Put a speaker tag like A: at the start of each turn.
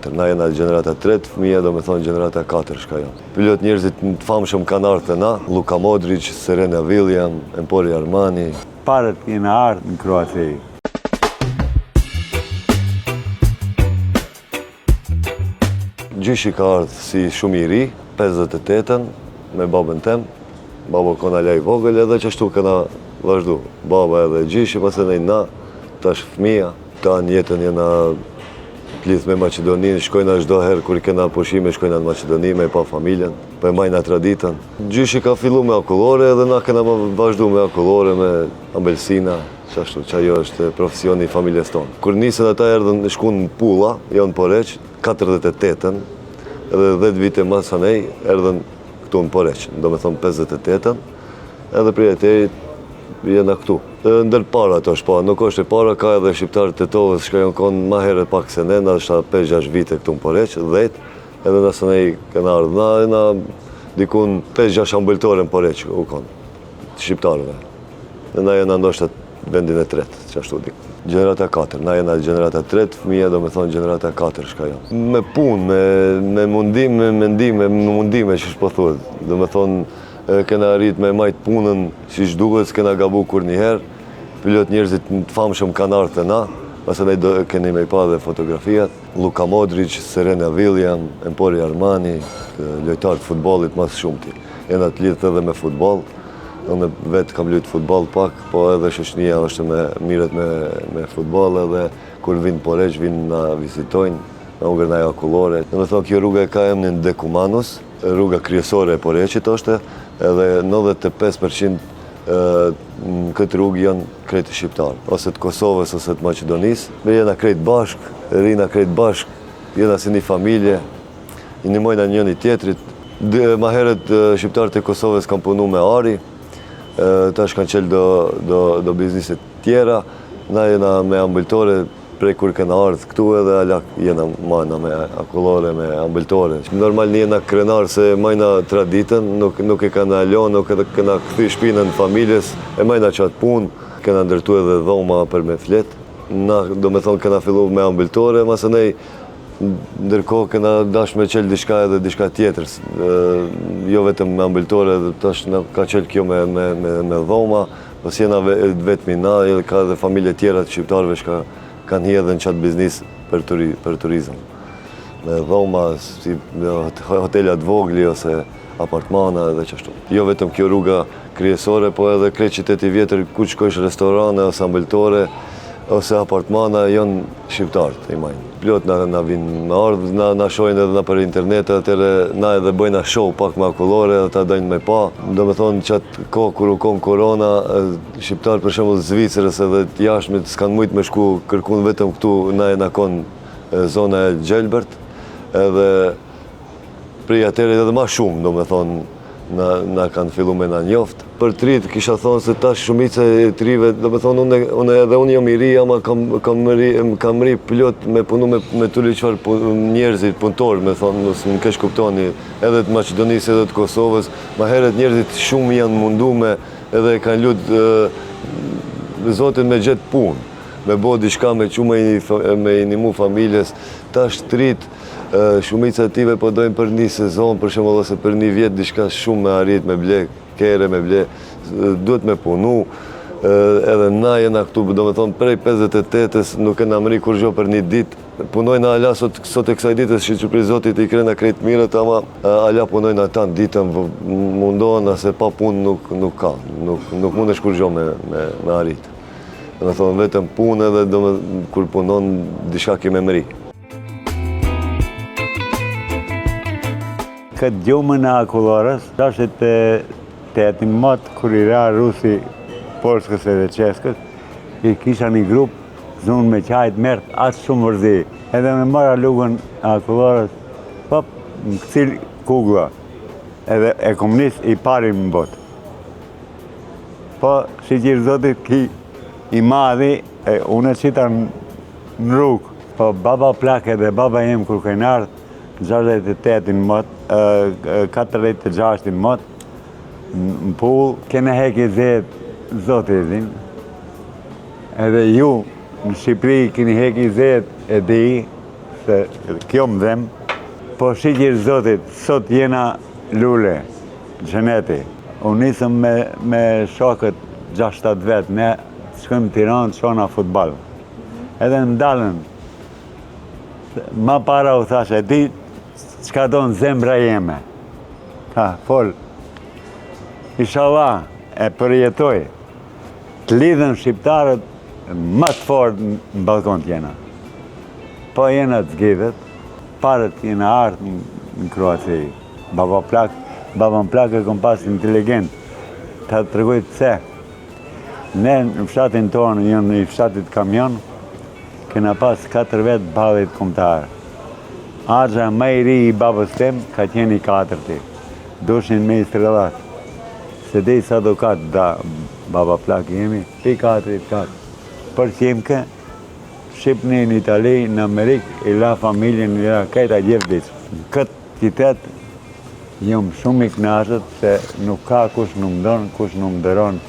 A: 4, na jena gjenerata 3, fëmija do me thonë gjenerata 4 shka janë. Pilot njerëzit në të famshëm kanë ardhur të na, Luka Modric, Serena Williams, Empori Armani.
B: Parët kena ardhur në Kroaci.
A: Gjyshi ka ardhur si shumë i ri, 58-ën, me babën tem. Baba kona lej vogël edhe që ashtu këna vazhdu. Baba edhe gjyshi, pas edhe na, tash fëmija. Ta në jetën jena lidh me Maqedoninë, shkojna çdo herë kur kena pushime, shkojna në Maqedoni me pa familjen, po e majna traditën. Gjyshi ka fillu me akullore edhe na kena vazhdu me akullore, me ambelsina, qashtu, që ajo është profesioni i familjes tonë. Kur nisën ata erdhën shkun në Pulla, jo në Poreq, 48-ën, edhe 10 vite mas anej, erdhën këtu në Poreq, do me thonë 58-ën, edhe prej atërit jena këtu. Ndër para to shpa, nuk është e para, ka edhe shqiptarë të Tetovës, shka jonë konë ma herët pak se ne, na është 5-6 vite këtu në Poreq, 10, edhe nësë nej këna ardhë, na dikun 5-6 ambultore në Poreq u konë, shqiptarëve. Na jena ndoshtë vendin e 3, që ashtu dikun. Gjenerata 4, na jena gjenerata 3, fëmija do me thonë gjenerata 4 shka janë. Me punë, me mundime, me mundime që shpothuat, do me thonë kena arrit me majt punën si shduhet, s'kena gabu kur njëherë. Pilot njerëzit në të famshëm kanë ardhur të na, pas edhe keni me i pa dhe fotografiat. Luka Modric, Serena Williams, Empori Armani, lojtarë të futbollit mas shumëti. Jena të lidhët edhe me futbol, unë vetë kam lujtë futbol pak, po edhe shoqënia është mirët me futbol edhe kur vinë Poreq, vinë na vizitojnë, na ungërnaj akullore. Në me thonë, kjo rruga e ka emnin Dekumanus, rruga kryesore e Poreqit është, edhe 95% në këtë rrugë janë krejtë shqiptarë, ose të Kosovës, ose të Maqedonisë. Me jena krejtë bashkë, rina krejtë bashkë, jena si një familje, i nimojna njëni tjetrit. Ma herët shqiptarët e Kosovës kanë punu me ari, tash kanë qelë do bizniset tjera, na jena me ambultore, prej kur këna ardhë këtu edhe alak jena majna me akullore, me ambultore. Normal një jena krenar se majna traditën, nuk e kanë alon, nuk e këna këthy shpinën familjes, e majna qatë punë, këna ndërtu edhe dhoma për me fletë. Na, do me thonë, këna fillu me ambultore, masë nej, ndërkohë këna dash me qelë dishka edhe dishka tjetërës. Jo vetëm me ambultore, tash ka qelë kjo me dhoma, pas jena vetëmi na, ka edhe familje tjera të shqiptarëve shka kanë hjedhe në qatë biznis për turizm. Me dhoma, si hotelat vogli ose apartmana edhe qashtu. Jo vetëm kjo rruga kryesore, po edhe krejt qyteti vjetër, ku qkojsh restorane ose ambultore, ose apartmana, janë shqiptarët i majnë. Plot na vinë me ardhë, na shojnë edhe na për internet, atëre na edhe bëjna show pak me akullore, edhe ta dojnë me pa. Do me thonë qatë kohë kur u konë korona, shqiptarë për shembull Zvicrës edhe të jashtmit s'kanë mujtë me shku kërkun vetëm këtu, na e na konë zona e Gjelbert, edhe prej atëre edhe ma shumë, do me thonë, na kanë fillu me na njoftë. Për trit, kisha thonë se tash shumica e trive, do me thonë, unë jam i ri, ama kam ri plot me punu me tulli qëfar njerëzit punëtorë, me thonë, nësë më kesh kuptoni, edhe të Maqedonisë, edhe të Kosovës, ma heret njerëzit shumë janë mundume, edhe kanë lutë Zotin me gjetë punë, me bo diçka me qume me inimu familjes, tash trit, shumica tive po dojnë për një sezon, për shembull ose për një vjet diçka shumë me arrit, me ble kere, me ble, duhet me punu, edhe na jena këtu, do me thonë, prej 58-ës nuk e në mëri kur gjo për një dit, punojnë ala sot e kësaj ditës, që për Zotit i krena krejt mirët, ama ala punojnë ata në ditën, mundohen, ase pa punë nuk ka, nuk mundesh kur gjo me arrit. Do me thonë, vetëm punë edhe kur punon, diçka ki me mëri.
B: Këtë gjumën e akullorës, është të jetin matë kur i ra Rusi, Polskës edhe Qeskës, i kisha një grupë, zunë me qajtë mërtë atë shumë vërzi. Edhe me mara lugën e akullorës, pop, në këcil kugla, edhe e komunist i pari më botë. Po, si qirë Zotit ki i madhi, unë e qita në rrugë. Po, baba plake dhe baba jem kur kajnë ardhë, 68 mot, 46 mot, në pull, kene heki zetë Zotit, edhe ju në Shqipëri keni heki zetë e di, se kjo më dhem, po shikir Zotit, sot jena lule, xheneti. Unë nisëm me shokët 6-7 vetë, ne shkojmë Tiranë, shona futbal. Edhe në dalën, ma para u thashe, di çka do në zemra jeme. Fol, inshallah e përjetoj, të lidhen shqiptarët më të fortë në balkon t'jena. Po jena të zgjidhet, parët jena ardhë në Kroaci. Baba më plak e kom pas inteligent, ta të tregoj pse. Ne në fshatin tonë, jënë i fshatit Kamion, kena pas 4 vetë ballit kombëtar. Axha më i ri i babës tem ka qenë i 4-ti. Doshin me i strelat. Se dhe i sa do katë da baba plak jemi, pi 4. Për që jem kë, Shqipni në Itali, në Amerikë, i la familjen, i la kajta gjevdic. Në këtë qytet, jam shumë i kënaqur se nuk ka kush nuk më don, kush nuk më dëron.